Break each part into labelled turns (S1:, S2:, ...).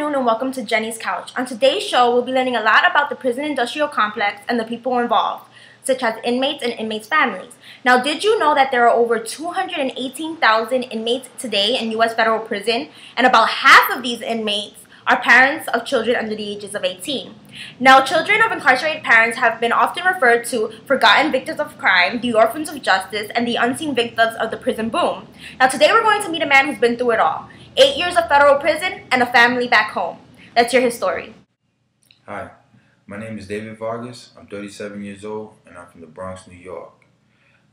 S1: afternoon and welcome to Jenny's Couch. On today's show, we'll be learning a lot about the prison industrial complex and the people involved, such as inmates and inmates' families. Now, did you know that there are over 218,000 inmates today in U.S. federal prison, and about half of these inmates are parents of children under the ages of 18. Now, children of incarcerated parents have been often referred to forgotten victims of crime, the orphans of justice, and the unseen victims of the prison boom. Now, today we're going to meet a man who's been through it all. 8 years of federal prison and a family back home. Let's hear his story.
S2: Hi, my name is David Vargas. I'm 37 years old and I'm from the Bronx, New York.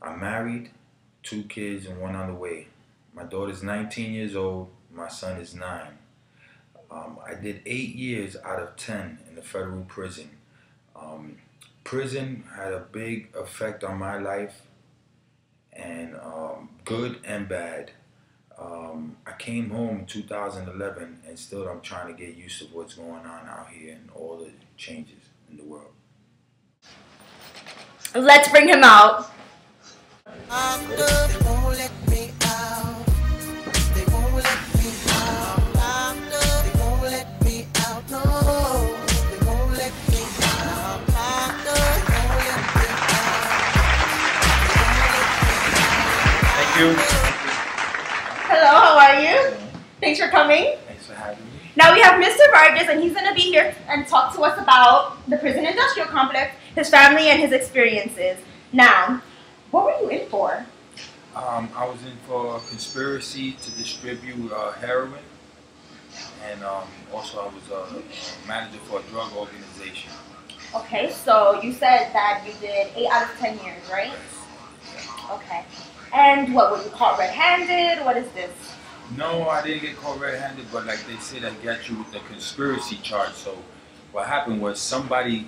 S2: I'm married, 2 kids and 1 on the way. My daughter's 19 years old, my son is 9. I did 8 years out of 10 in the federal prison. Prison had a big effect on my life, and good and bad. I came home in 2011 and still I'm trying to get used to what's going on out here and all the changes in the world.
S1: Let's bring him out. Hello, how are you? Thanks for coming.
S2: Thanks for having me.
S1: Now we have Mr. Vargas, and he's going to be here and talk to us about the prison industrial complex, his family, and his experiences. Now, what were you in for?
S2: I was in for a conspiracy to distribute heroin, and also I was a manager for a drug organization.
S1: Okay, so you said that you did 8 out of 10 years, right? Okay. And what, were you caught red-handed? What is this?
S2: No, I didn't get caught red-handed, but like they said, I got you with the conspiracy charge. So what happened was somebody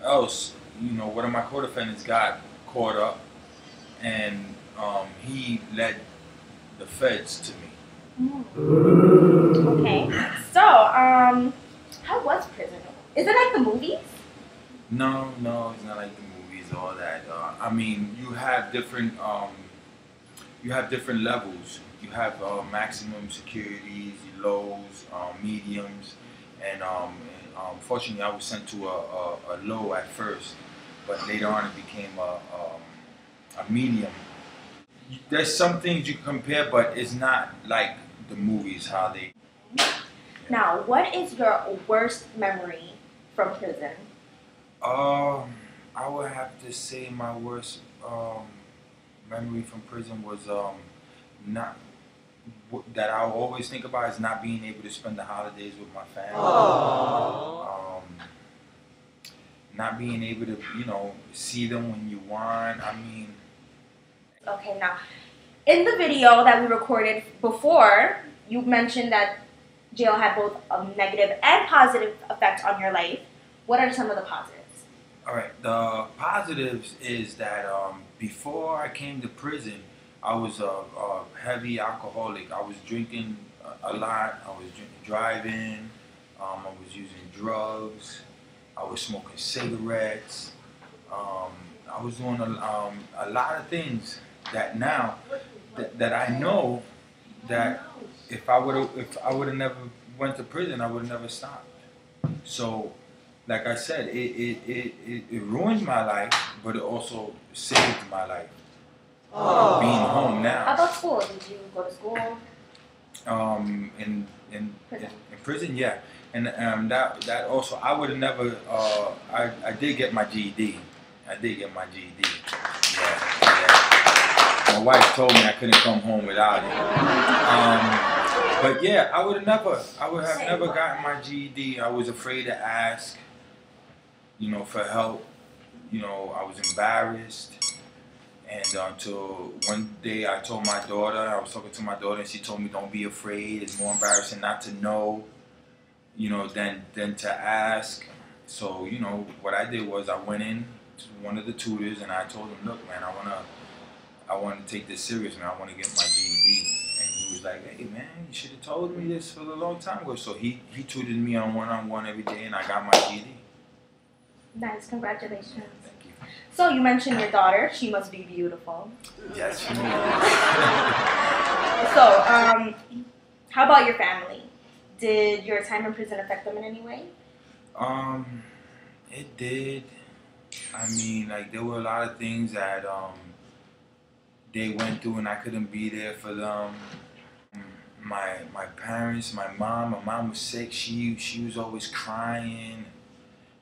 S2: else, one of my co-defendants got caught up, and he led the feds to me.
S1: Okay. So, how was prison? Is it like the movies?
S2: No, it's not like the movies, all that. I mean, you have different levels. You have maximum securities, lows, mediums, and fortunately I was sent to a low at first, but later on it became a medium. There's some things you compare, but it's not like the movies, how they...
S1: Now, what is your worst memory from prison?
S2: I would have to say my worst memory from prison was not that I always think about is not being able to spend the holidays with my family. Not being able to, see them when you want. I mean.
S1: Okay, now, in the video that we recorded before, you mentioned that jail had both a negative and positive effect on your life. What are some of the positives?
S2: All right, the positives is that before I came to prison, I was a heavy alcoholic. I was drinking a lot. I was driving. I was using drugs. I was smoking cigarettes. I was doing a lot of things that now that I know that if I would have never went to prison, I would have never stopped. So, like I said, it ruined my life, but it also saved my life. Being home now.
S1: How about school? Did you go to school?
S2: In prison, yeah. And that also, I would have never, I did get my GED. I did get my GED. Yeah. My wife told me I couldn't come home without it. But yeah, I would have never gotten my GED. I was afraid to ask, for help. I was embarrassed. And until one day I told my daughter, I was talking to my daughter, and she told me, don't be afraid. It's more embarrassing not to know, than to ask. So, what I did was I went in to one of the tutors and I told him, look, man, I want to take this serious, man. I want to get my GED. And he was like, hey, man, you should have told me this for a long time ago. So he tutored me on one-on-one every day, and I got my GED.
S1: Nice, congratulations.
S2: Thank you.
S1: So you mentioned your daughter. She must be beautiful.
S2: Yes, she is.
S1: So, how about your family? did your time in prison affect them in any way?
S2: It did. I mean, like, there were a lot of things that they went through and I couldn't be there for them. My parents, my mom was sick. She was always crying.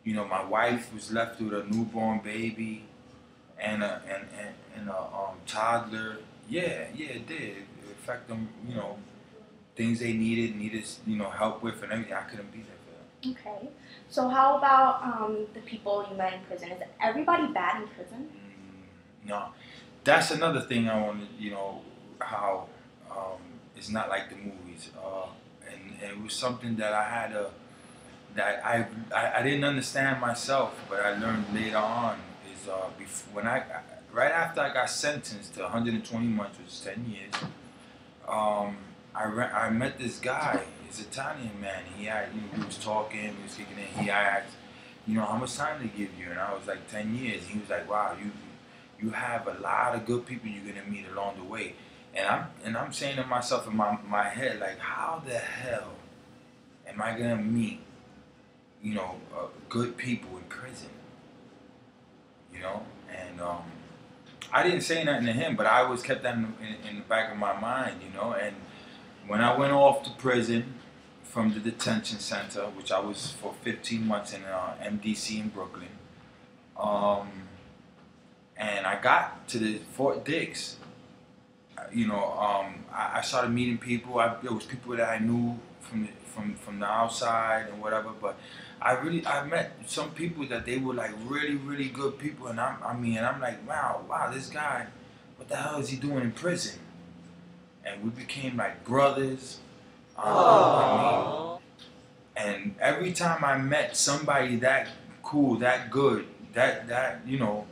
S2: You know, my wife was left with a newborn baby and a toddler. Yeah, it did. It affected them. You know, things they needed, you know, help with and everything. I couldn't be there for them.
S1: Okay. So how about the people you met in prison? Is everybody bad in prison?
S2: No. That's another thing I want to, you know, how it's not like the movies. And it was something that I had that I didn't understand myself, but I learned later on is right after I got sentenced to 120 months, which is 10 years, I met this guy. He's an Italian man. He was talking, we was kicking in. He asked, you know, how much time they give you? And I was like, 10 years. He was like, wow, you have a lot of good people you're gonna meet along the way. And I'm saying to myself in my head, like, how the hell am I gonna meet, you know, good people in prison? You know, and I didn't say nothing to him, but I always kept that in the back of my mind, you know. And when I went off to prison from the detention center, which I was for 15 months in MDC in Brooklyn, and I got to the Fort Dix, you know, I started meeting people. There was people that I knew from the outside and whatever, but I met some people that they were like really good people, and I'm like, wow, this guy, what the hell is he doing in prison? And we became like brothers. And every time I met somebody that cool, that good, that you know,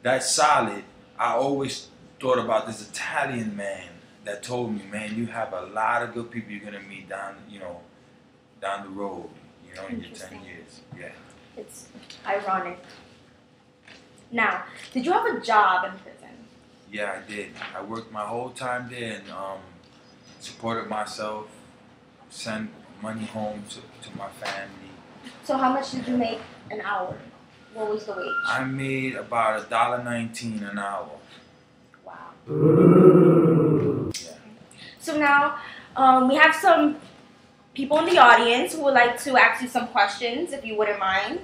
S2: that solid, I always thought about this Italian man that told me, man, you have a lot of good people you're gonna meet down the road, you know, in your 10 years. Yeah.
S1: It's ironic. Now, did you have a job in prison?
S2: Yeah, I did. I worked my whole time there and supported myself, sent money home to my family.
S1: So how much did you make an hour? What was the wage?
S2: I made about $1.19 an hour.
S1: Wow.
S2: Yeah.
S1: So now we have some people in the audience who would like to ask you some questions, if you wouldn't mind.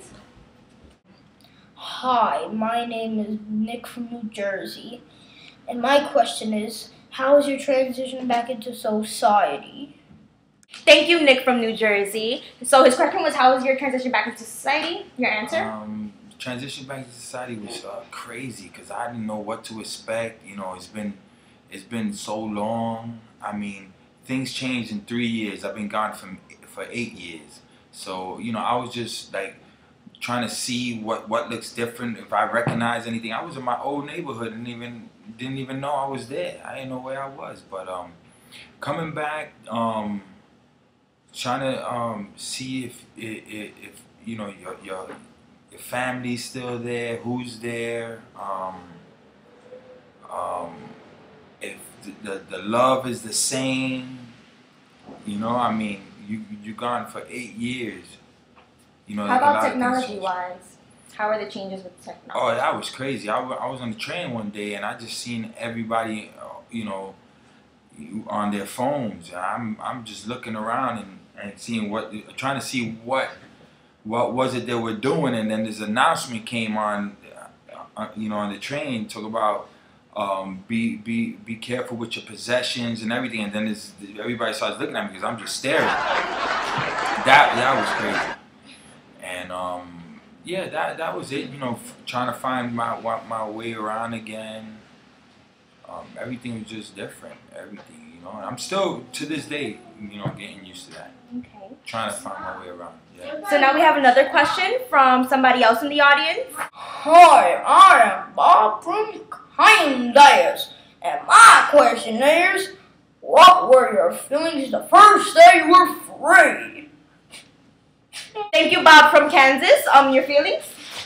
S3: Hi, my name is Nick from New Jersey, and my question is, how is your transition back into society?
S1: Thank you, Nick from New Jersey. So his question was, how was your transition back into society? Your answer?
S2: Transition back to society was crazy because I didn't know what to expect. You know, it's been so long. I mean, things changed in 3 years. I've been gone for 8 years. So, you know, I was just like trying to see what looks different, if I recognize anything. I was in my old neighborhood and didn't even know I was there. I didn't know where I was. But coming back, trying to see if you know your family's still there, who's there, if the love is the same. You know, I mean, you're gone for 8 years. You know,
S1: how about technology-wise? How are the changes with technology?
S2: Oh, that was crazy. I was on the train one day and I just seen everybody, you know, on their phones. I'm just looking around and seeing trying to see what was it they were doing, and then this announcement came on, you know, on the train, talk about be careful with your possessions and everything, and then everybody starts looking at me because I'm just staring. That was crazy, and yeah, that was it. You know, trying to find my way around again. Everything was just different. Everything, you know, and I'm still to this day, you know, getting used to that.
S1: Okay.
S2: Trying to find my way around. Yeah.
S1: So now we have another question from somebody else in the audience.
S3: Hi, I am Bob from Hyundai, and my question is, what were your feelings the first day you were free?
S1: Thank you, Bob from Kansas. Your feelings?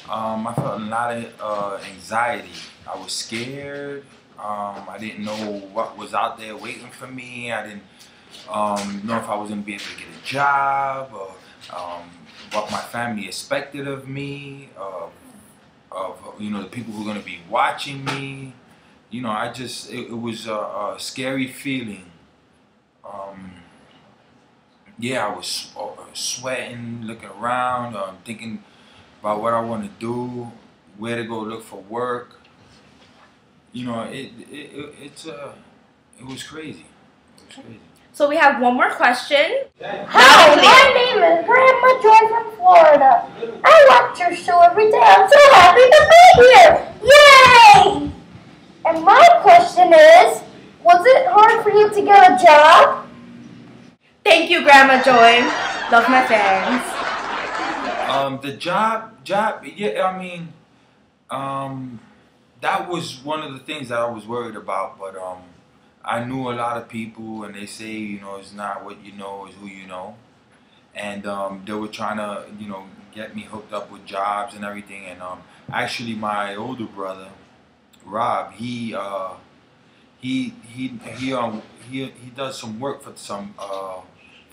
S2: I felt a lot of anxiety. I was scared. I didn't know what was out there waiting for me. I know if I was gonna be able to get a job, or what my family expected of me, of the people who are gonna be watching me. It was a scary feeling. Yeah, I was sweating, looking around, thinking about what I want to do, where to go look for work. It was crazy. It was crazy.
S1: So we have one more question.
S4: Hi, my name is Grandma Joy from Florida. I watch your show every day. I'm so happy to be here. Yay! And my question is, was it hard for you to get a job?
S1: Thank you, Grandma Joy. Love my fans.
S2: The job, yeah, I mean, that was one of the things that I was worried about, but I knew a lot of people, and they say, it's not what you know, it's who you know. And they were trying to, get me hooked up with jobs and everything. And actually, my older brother, Rob, he does some work for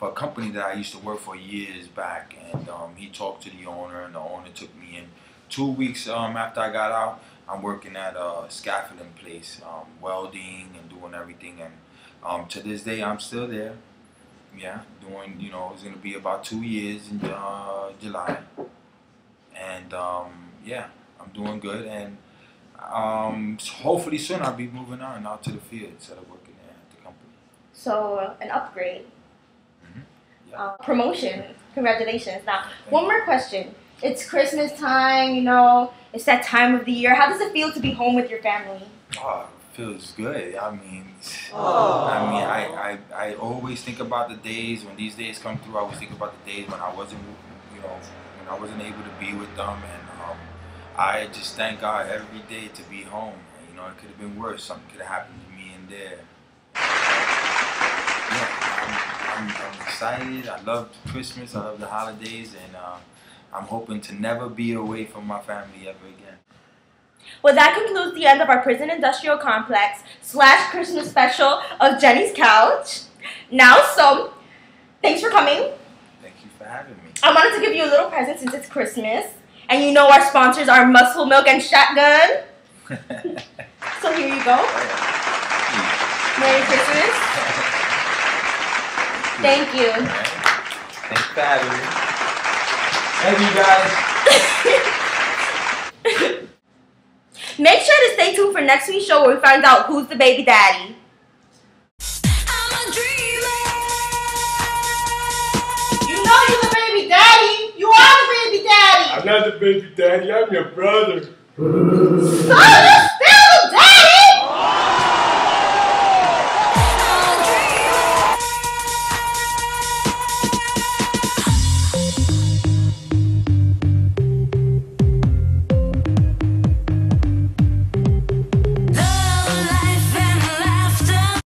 S2: for a company that I used to work for years back, and he talked to the owner, and the owner took me in. 2 weeks after I got out, I'm working at a scaffolding place, welding and doing everything, and to this day I'm still there. Yeah, doing, it's gonna be about 2 years in July, and yeah, I'm doing good, and hopefully soon I'll be moving on out to the field instead of working there at the company.
S1: So an upgrade.
S2: Yeah.
S1: Promotion. Congratulations. Now, one more question. It's Christmas time, it's that time of the year. How does it feel to be home with your family?
S2: Oh, it feels good. I always think about the days when these days come through. I always think about the days when I wasn't, when I wasn't able to be with them, and I just thank God every day to be home. It could have been worse. Something could have happened to me in there. Yeah, I'm excited. I love Christmas. I love the holidays, and I'm hoping to never be away from my family ever again.
S1: Well, that concludes the end of our prison industrial complex / Christmas special of Jenny's Couch. So thanks for coming.
S2: Thank you for having me.
S1: I wanted to give you a little present since it's Christmas. And our sponsors are Muscle Milk and Shotgun. So here you go. Merry Christmas. Thank you.
S2: Thanks for having me. Thank you, guys.
S1: Make sure to stay tuned for next week's show where we find out who's the baby daddy.
S5: I'm a dreamer.
S6: You're the baby daddy. You are the baby daddy.
S7: I'm not the baby daddy. I'm your brother.
S1: Son!